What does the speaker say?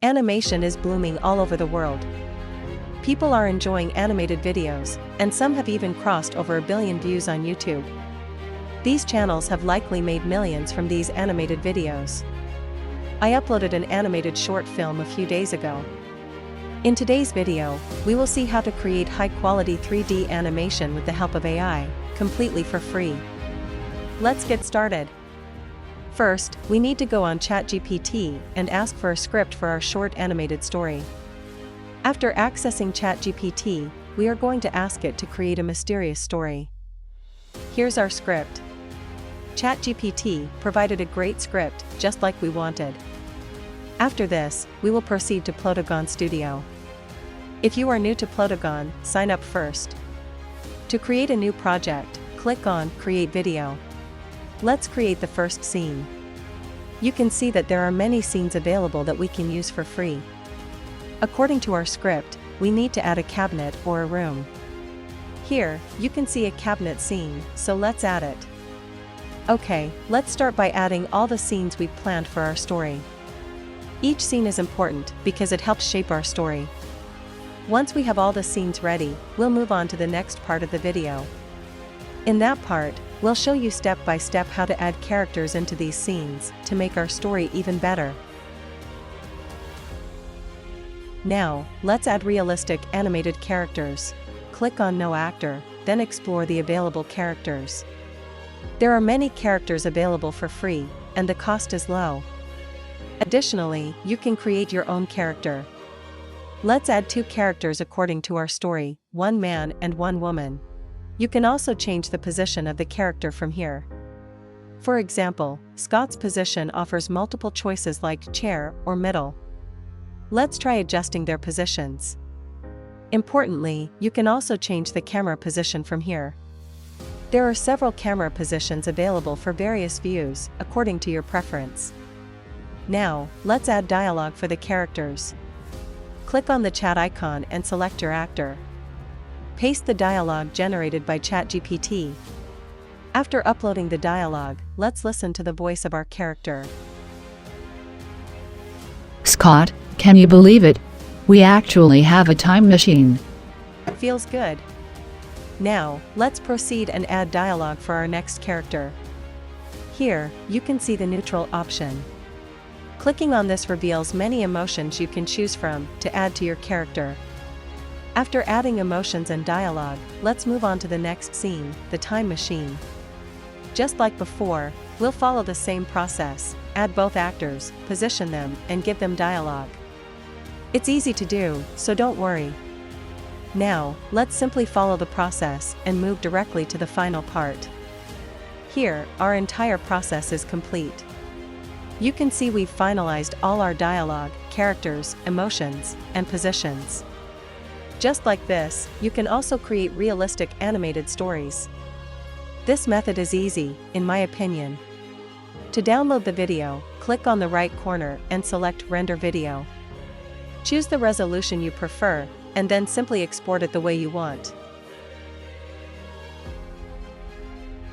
Animation is blooming all over the world. People are enjoying animated videos, and some have even crossed over 1 billion views on YouTube. These channels have likely made millions from these animated videos. I uploaded an animated short film a few days ago. In today's video, we will see how to create high-quality 3D animation with the help of AI, completely for free. Let's get started. First, we need to go on ChatGPT and ask for a script for our short animated story. After accessing ChatGPT, we are going to ask it to create a mysterious story. Here's our script. ChatGPT provided a great script, just like we wanted. After this, we will proceed to Plotagon Studio. If you are new to Plotagon, sign up first. To create a new project, click on Create Video. Let's create the first scene. You can see that there are many scenes available that we can use for free. According to our script, we need to add a cabinet or a room. Here, you can see a cabinet scene, so let's add it. Okay, let's start by adding all the scenes we've planned for our story. Each scene is important because it helps shape our story. Once we have all the scenes ready, we'll move on to the next part of the video. In that part, we'll show you step by step how to add characters into these scenes to make our story even better. Now, let's add realistic animated characters. Click on No Actor, then explore the available characters. There are many characters available for free, and the cost is low. Additionally, you can create your own character. Let's add 2 characters according to our story, 1 man and 1 woman. You can also change the position of the character from here. For example, Scott's position offers multiple choices like chair or middle. Let's try adjusting their positions. Importantly, you can also change the camera position from here. There are several camera positions available for various views, according to your preference. Now, let's add dialogue for the characters. Click on the chat icon and select your actor. Paste the dialogue generated by ChatGPT. After uploading the dialogue, let's listen to the voice of our character. Scott, can you believe it? We actually have a time machine. Feels good. Now, let's proceed and add dialogue for our next character. Here, you can see the neutral option. Clicking on this reveals many emotions you can choose from to add to your character. After adding emotions and dialogue, let's move on to the next scene, the time machine. Just like before, we'll follow the same process, add both actors, position them, and give them dialogue. It's easy to do, so don't worry. Now, let's simply follow the process and move directly to the final part. Here, our entire process is complete. You can see we've finalized all our dialogue, characters, emotions, and positions. Just like this, you can also create realistic animated stories. This method is easy, in my opinion. To download the video, click on the right corner and select Render Video. Choose the resolution you prefer, and then simply export it the way you want.